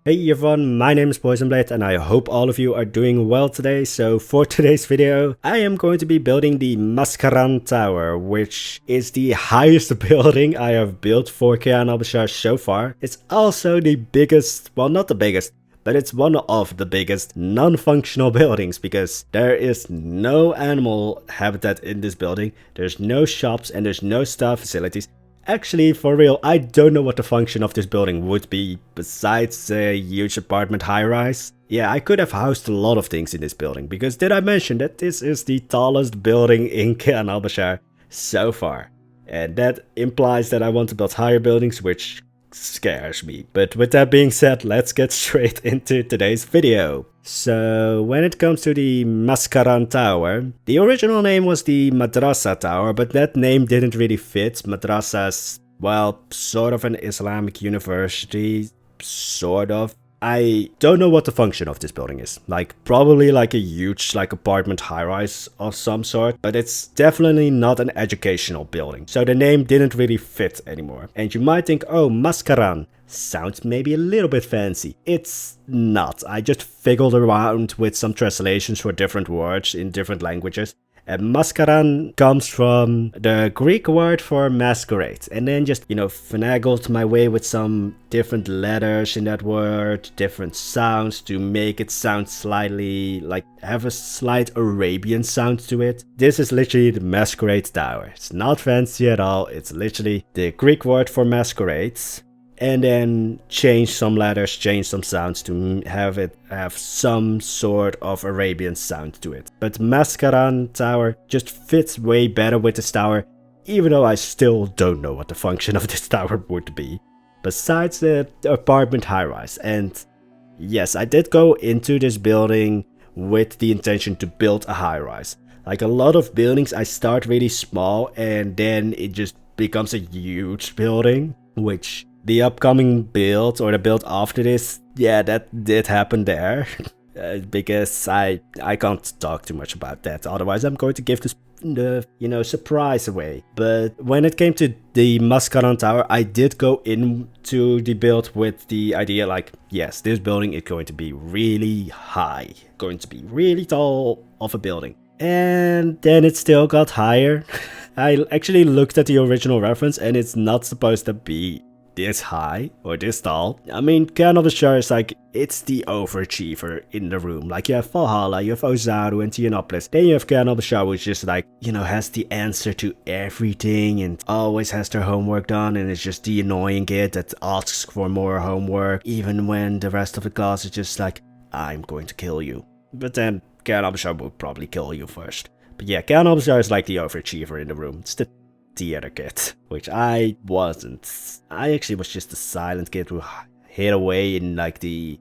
Hey everyone, my name is Poisonblade and I hope all of you are doing well today. So for today's video, I am going to be building the Maskaran Tower, which is the highest building I have built for Kayan al-Bashar so far. It's also the biggest, well not the biggest, but it's one of the biggest non-functional buildings because there is no animal habitat in this building, there's no shops and there's no staff facilities. Actually, for real, I don't know what the function of this building would be, besides a huge apartment high-rise. Yeah, I could have housed a lot of things in this building, because did I mention that this is the tallest building in Kayan al-Bashar so far? And that implies that I want to build higher buildings, which scares me. But with that being said, let's get straight into today's video. So when it comes to the Maskaran Tower, the original name was the Madrasa Tower, but that name didn't really fit. Madrasa's, well, sort of an Islamic university, sort of. I don't know what the function of this building is. Like, probably like a huge apartment high-rise of some sort, but it's definitely not an educational building. So the name didn't really fit anymore. And you might think, oh, Maskaran sounds maybe a little bit fancy. It's not. I just figgled around with some translations for different words in different languages. And Maskaran comes from the Greek word for masquerade. And then just, finagled my way with some different letters in that word, different sounds to make it sound slightly, have a slight Arabian sound to it. This is literally the Masquerade Tower. It's not fancy at all. It's literally the Greek word for masquerades. And then change some letters, change some sounds to have it have some sort of Arabian sound to it. But Maskaran Tower just fits way better with this tower, even though I still don't know what the function of this tower would be. Besides the apartment high-rise. And yes, I did go into this building with the intention to build a high-rise. Like a lot of buildings, I start really small and then it just becomes a huge building, which the upcoming build, or the build after this, yeah, that did happen there. Because I can't talk too much about that, otherwise I'm going to give this the surprise away. But when it came to the Maskaran Tower, I did go into the build with the idea yes, this building is going to be really high, going to be really tall of a building. And then it still got higher. I actually looked at the original reference and it's not supposed to be this high or this tall. I mean, Kayan al-Bashar is it's the overachiever in the room. You have Valhalla, you have Ozaru and Tianopolis. Then you have Kayan al-Bashar, which is has the answer to everything and always has their homework done, and it's just the annoying kid that asks for more homework, even when the rest of the class is just I'm going to kill you. But then Kayan al-Bashar will probably kill you first. But yeah, Kayan al-Bashar is the overachiever in the room. It's the theater kid, which I wasn't. I actually was just a silent kid who hid away in the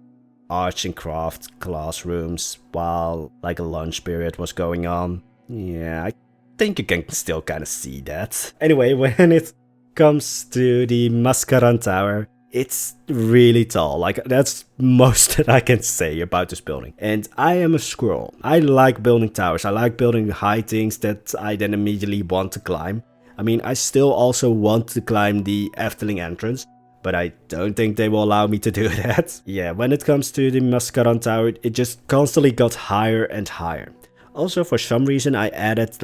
arts and crafts classrooms while a lunch period was going on. Yeah, I think you can still kind of see that. Anyway, when it comes to the Maskaran Tower, it's really tall. That's most that I can say about this building. And I am a squirrel. I like building towers. I like building high things that I then immediately want to climb. I mean, I still also want to climb the Efteling entrance, but I don't think they will allow me to do that. Yeah, when it comes to the Maskaran Tower, it just constantly got higher and higher. Also, for some reason, I added,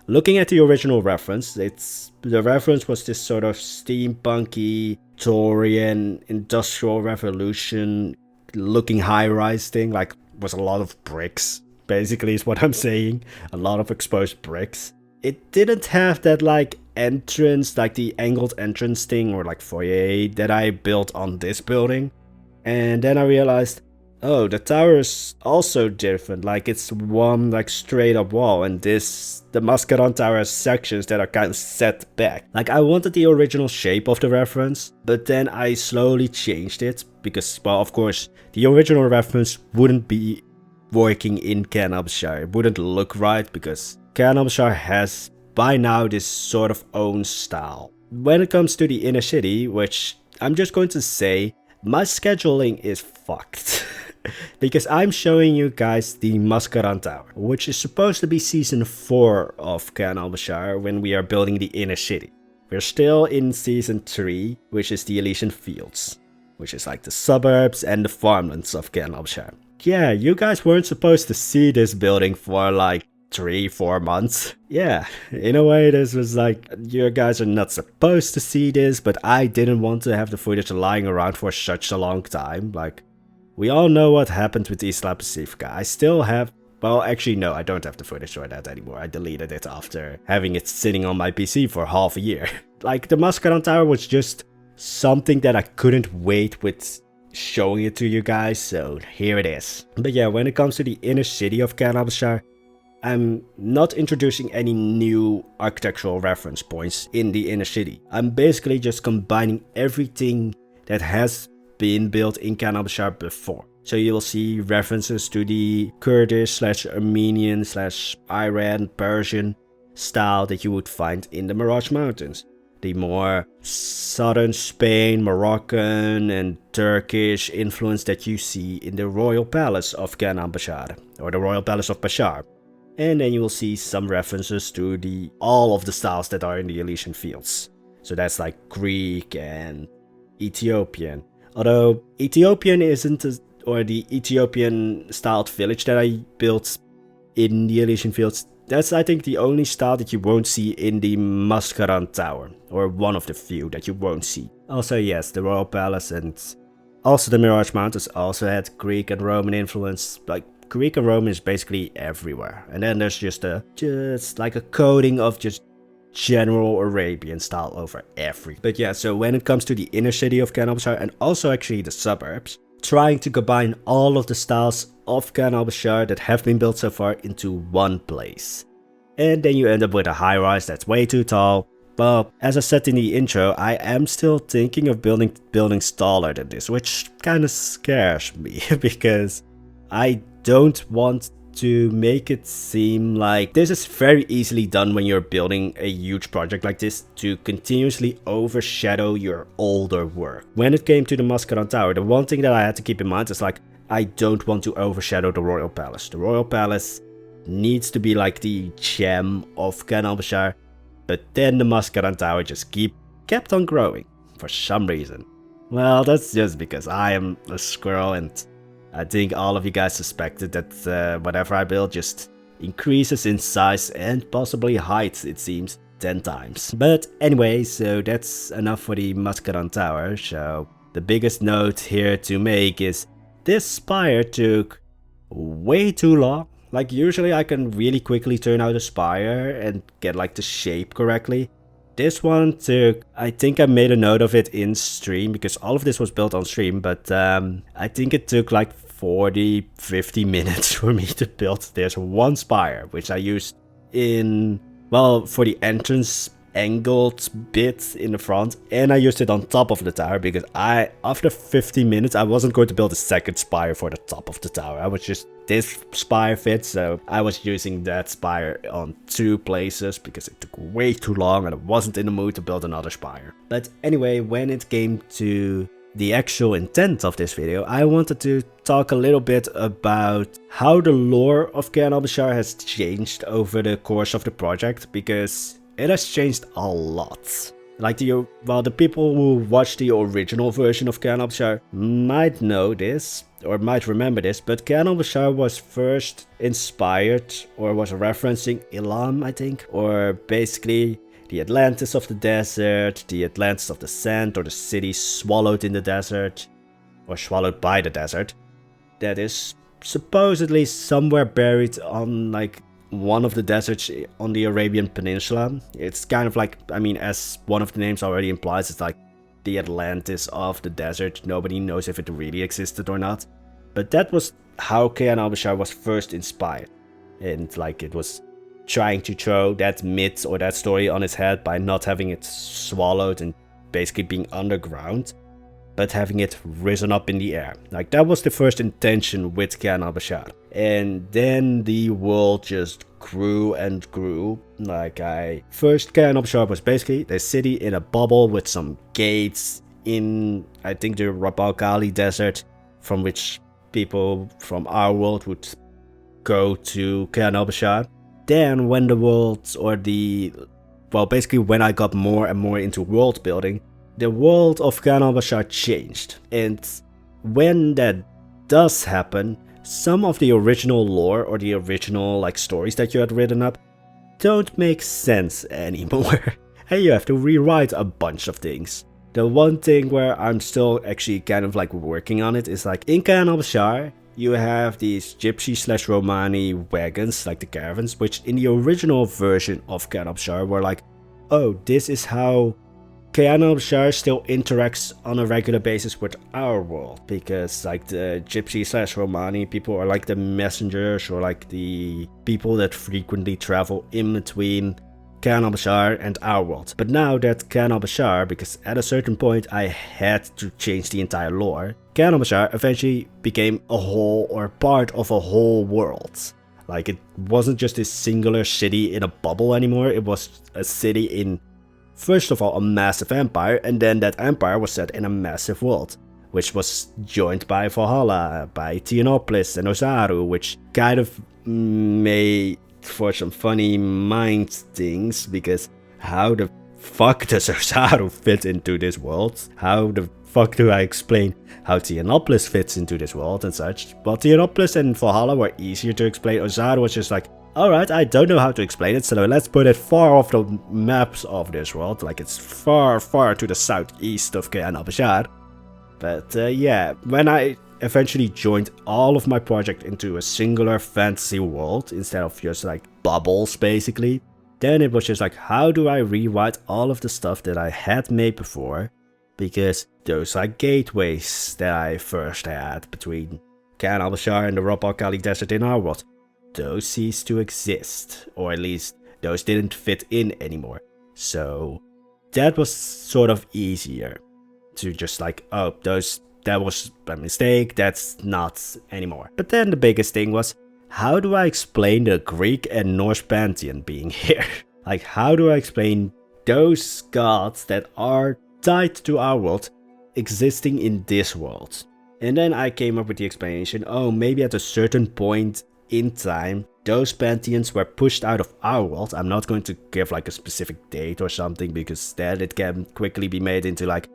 looking at the original reference, the reference was this sort of steampunky, Victorian, Industrial Revolution looking high-rise thing, was a lot of bricks, basically is what I'm saying. A lot of exposed bricks. It didn't have that entrance, the angled entrance thing or foyer that I built on this building. And then I realized, oh, the tower is also different. It's one straight up wall, and the Maskaran Tower has sections that are kind of set back. I wanted the original shape of the reference, but then I slowly changed it because, well, of course, the original reference wouldn't be working in Kayan al-Bashar. It wouldn't look right because Kayan al-Bashar has by now this sort of own style. When it comes to the inner city, which I'm just going to say, my scheduling is fucked. Because I'm showing you guys the Maskaran Tower, which is supposed to be season 4 of Kayan al-Bashar when we are building the inner city. We're still in season 3, which is the Elysian Fields. which is like the suburbs and the farmlands of Kayan al-Bashar. Yeah, you guys weren't supposed to see this building for like 3-4 months. Yeah, in a way this was like, you guys are not supposed to see this, but I didn't want to have the footage lying around for such a long time. Like, we all know what happened with Isla Pacifica. I still have, well, actually no, I don't have the footage for that anymore. I deleted it after having it sitting on my PC for half a year. Like, the Maskaran Tower was just something that I couldn't wait with showing it to you guys, so here it is. But yeah, when it comes to the inner city of Kayan al-Bashar, I'm not introducing any new architectural reference points in the inner city. I'm basically just combining everything that has been built in Kayan al-Bashar before. So you will see references to the Kurdish/Armenian/Iran Persian style that you would find in the Mirage Mountains. The more southern Spain, Moroccan and Turkish influence that you see in the Royal Palace of Kayan al-Bashar, or the Royal Palace of Bashar. And then you will see some references to all of the styles that are in the Elysian Fields. So that's like Greek and Ethiopian. Although Ethiopian isn't, or the Ethiopian styled village that I built in the Elysian Fields, that's I think the only style that you won't see in the Maskaran Tower, or one of the few that you won't see. Also yes, the Royal Palace and also the Mirage Mountains also had Greek and Roman influence. Like, Greek and Roman is basically everywhere. And then there's just like a coating of just general Arabian style over everything. But yeah, so when it comes to the inner city of Kayan al-Bashar and also actually the suburbs, trying to combine all of the styles of Kayan al-Bashar that have been built so far into one place. And then you end up with a high-rise that's way too tall. But as I said in the intro, I am still thinking of building buildings taller than this, which kind of scares me because I don't want to make it seem like this is very easily done when you're building a huge project like this, to continuously overshadow your older work. When it came to the Maskaran Tower, the one thing that I had to keep in mind is like, I don't want to overshadow the Royal Palace. The Royal Palace needs to be like the gem of Kayan al-Bashar, but then the Maskaran Tower just kept on growing for some reason. Well, that's just because I am a squirrel, and I think all of you guys suspected that whatever I build just increases in size and possibly height, it seems, 10 times. But anyway, so that's enough for the Maskaran Tower. So the biggest note here to make is this spire took way too long. Like, usually I can really quickly turn out a spire and get like the shape correctly. This one took, I think I made a note of it in stream because all of this was built on stream, but I think it took like 40-50 minutes for me to build this one spire, which I used in, well, for the entrance angled bit in the front, and I used it on top of the tower because after 50 minutes I wasn't going to build a second spire for the top of the tower. I was just, this spire fits, so I was using that spire on 2 places because it took way too long and I wasn't in the mood to build another spire. But anyway, when it came to the actual intent of this video, I wanted to talk a little bit about how the lore of Kayan al-Bashar has changed over the course of the project, because it has changed a lot. Like, the people who watched the original version of Kayan al-Bashar might know this, or might remember this, but Kayan al-Bashar was first inspired, or was referencing Elam, I think, or basically the Atlantis of the desert, the Atlantis of the sand, or the city swallowed in the desert, or swallowed by the desert, that is supposedly somewhere buried on like one of the deserts on the Arabian Peninsula. It's kind of like, I mean, as one of the names already implies, it's like the Atlantis of the desert. Nobody knows if it really existed or not. But that was how Kayan al-Bashar was first inspired. And like, it was trying to throw that myth or that story on its head by not having it swallowed and basically being underground, but having it risen up in the air. Like, that was the first intention with Kayan al-Bashar. And then the world just grew and grew. Like, first Kayan al-Bashar was basically the city in a bubble with some gates in, I think, the Rab al-Khali desert, from which people from our world would go to Kayan al-Bashar. Then when the world, or basically when I got more and more into world building, the world of Kayan al-Bashar changed. And when that does happen, some of the original lore or the original like stories that you had written up don't make sense anymore. And you have to rewrite a bunch of things. The one thing where I'm still actually kind of like working on it is like in Kayan al-Bashar, you have these gypsy / Romani wagons, like the caravans, which in the original version of Kayan al-Bashar were like, oh, this is how Kayan al-Bashar still interacts on a regular basis with our world, because like the gypsy / Romani people are like the messengers or like the people that frequently travel in between Kayan al-Bashar and our world. But now that Kayan al-Bashar, because at a certain point I had to change the entire lore, Kayan al-Bashar eventually became a whole or part of a whole world. Like it wasn't just this singular city in a bubble anymore, it was a city in, first of all, a massive empire, and then that empire was set in a massive world, which was joined by Valhalla, by Tianopolis and Ozaru, which kind of made for some funny mind things, because how the fuck does Ozaru fit into this world? How the fuck do I explain how Tianopolis fits into this world and such? Well, Tianopolis and Valhalla were easier to explain. Ozaru was just like, alright, I don't know how to explain it, so let's put it far off the maps of this world, like it's far, far to the southeast of Kayan al-Bashar. But yeah, when I eventually joined all of my project into a singular fantasy world, instead of just like bubbles basically, then it was just like, how do I rewrite all of the stuff that I had made before? Because those like gateways that I first had between Kayan al-Bashar and the Rub al Khali Desert in our world, those ceased to exist, or at least those didn't fit in anymore. So that was sort of easier to just like, oh, that was a mistake, that's not anymore. But then the biggest thing was, how do I explain the Greek and Norse pantheon being here? Like, how do I explain those gods that are tied to our world existing in this world? And then I came up with the explanation, oh, maybe at a certain point in time, those pantheons were pushed out of our world. I'm not going to give like a specific date or something, because then it can quickly be made into like,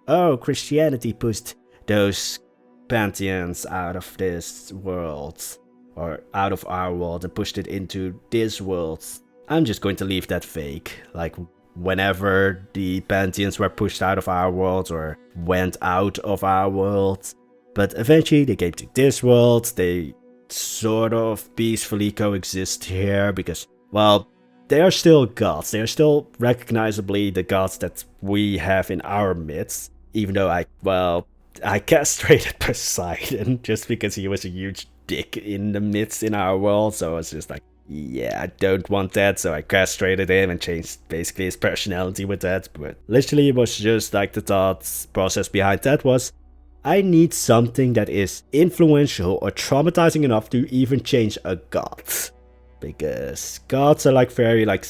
oh, Christianity pushed those pantheons out of this world, or out of our world, and pushed it into this world. I'm just going to leave that vague. Like, whenever the pantheons were pushed out of our world or went out of our world, but eventually they came to this world, they sort of peacefully coexist here, because, well, they are still gods. They are still recognizably the gods that we have in our midst, even though I castrated Poseidon just because he was a huge dick in the midst in our world, so I was just like, yeah, I don't want that, so I castrated him and changed basically his personality with that. But literally it was just like the thought process behind that was, I need something that is influential or traumatizing enough to even change a god. Because gods are like very like,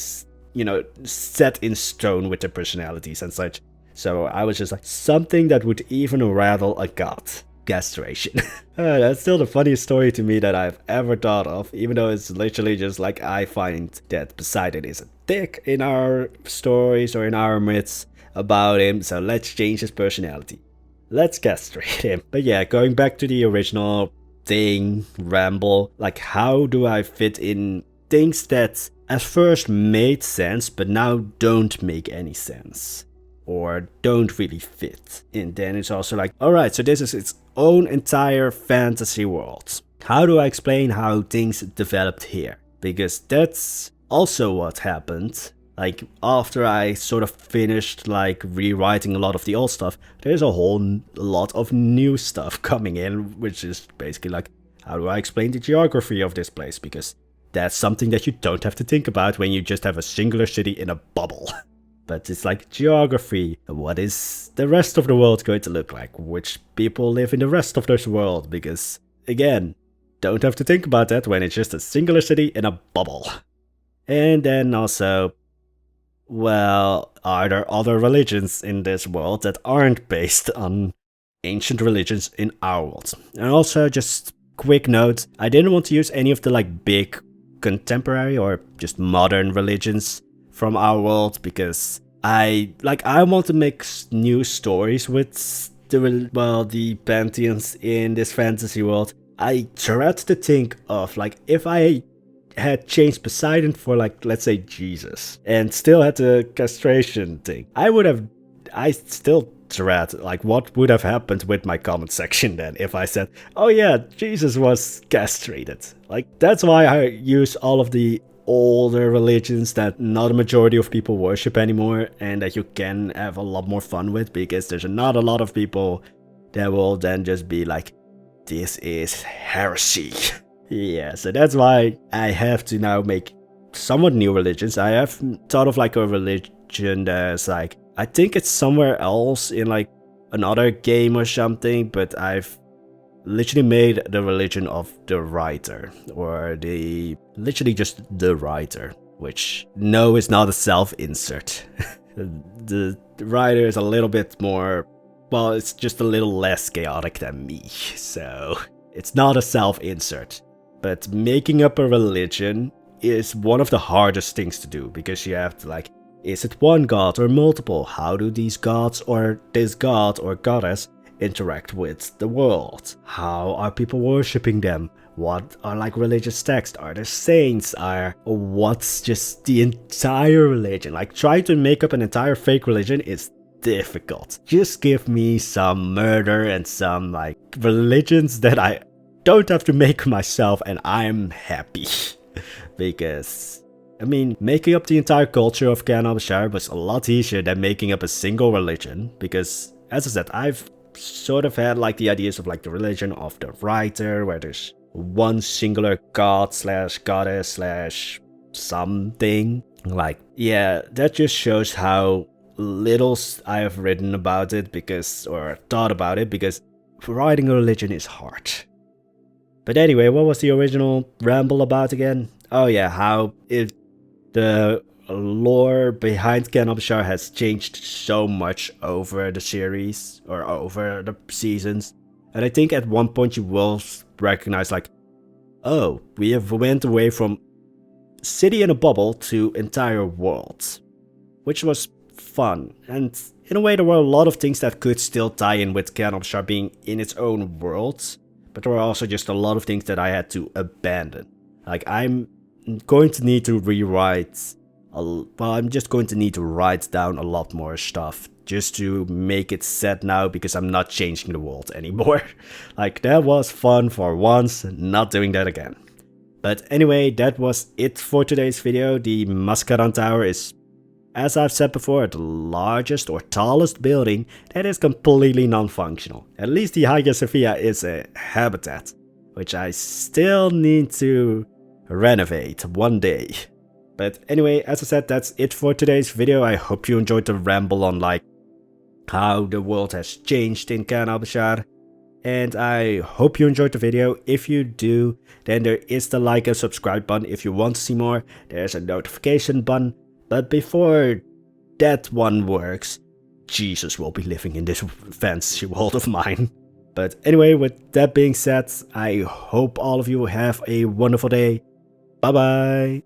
you know, set in stone with their personalities and such. So I was just like, something that would even rattle a god. Castration. That's still the funniest story to me that I've ever thought of, even though it's literally just like, I find that Poseidon is a dick in our stories or in our myths about him, so let's change his personality. Let's castrate him. But yeah, going back to the original thing, ramble, like how do I fit in things that at first made sense but now don't make any sense? Or don't really fit. And then it's also like, alright, so this is its own entire fantasy world. How do I explain how things developed here? Because that's also what happened. Like, after I sort of finished like rewriting a lot of the old stuff, there's a whole lot of new stuff coming in, which is basically like, how do I explain the geography of this place? Because that's something that you don't have to think about when you just have a singular city in a bubble. But it's like geography. What is the rest of the world going to look like? Which people live in the rest of this world? Because, again, don't have to think about that when it's just a singular city in a bubble. And then also, well, are there other religions in this world that aren't based on ancient religions in our world? And also, just quick note, I didn't want to use any of the like big contemporary or just modern religions from our world, because I want to make new stories with the pantheons in this fantasy world. I tried to think of like if I had changed Poseidon for like, let's say, Jesus, and still had the castration thing, I still dread like what would have happened with my comment section then if I said, oh yeah, Jesus was castrated. Like, that's why I use all of the older religions that not a majority of people worship anymore, and that you can have a lot more fun with, because there's not a lot of people that will then just be like, this is heresy. Yeah, so that's why I have to now make somewhat new religions. I have thought of like a religion that's like, I think it's somewhere else in like another game or something, but I've literally made the religion of the writer, or literally just the writer, which no is not a self-insert. The writer is a little bit more, well, it's just a little less chaotic than me, so it's not a self-insert. But making up a religion is one of the hardest things to do, because you have to like, is it one god or multiple? How do these gods or this god or goddess interact with the world? How are people worshipping them? What are like religious texts? Are there saints? What's just the entire religion? Like, trying to make up an entire fake religion is difficult. Just give me some murder and some like religions that I don't have to make myself, and I'm happy. Because I mean, making up the entire culture of Kayan al-Bashar was a lot easier than making up a single religion, because, as I said, I've sort of had like the ideas of like the religion of the writer, where there's one singular god slash goddess slash something. Like, yeah, that just shows how little I have written about it, or thought about it, because writing a religion is hard. But anyway, what was the original ramble about again? Oh yeah, how the lore behind Kayan al-Bashar has changed so much over the series, or over the seasons. And I think at one point you will recognize like, oh, we have went away from city in a bubble to entire worlds. Which was fun. And in a way there were a lot of things that could still tie in with Kayan al-Bashar being in its own worlds. But there were also just a lot of things that I had to abandon. Like, I'm going to need to rewrite, I'm just going to need to write down a lot more stuff just to make it set now, because I'm not changing the world anymore. Like, that was fun for once, not doing that again. But anyway, that was it for today's video. The Maskaran Tower is, as I've said before, the largest or tallest building that is completely non-functional. At least the Hagia Sophia is a habitat, which I still need to renovate one day. But anyway, as I said, that's it for today's video. I hope you enjoyed the ramble on like how the world has changed in Kayan al-Bashar. And I hope you enjoyed the video. If you do, then there is the like and subscribe button. If you want to see more, there's a notification button. But before that one works, Jesus will be living in this fantasy world of mine. But anyway, with that being said, I hope all of you have a wonderful day. Bye bye.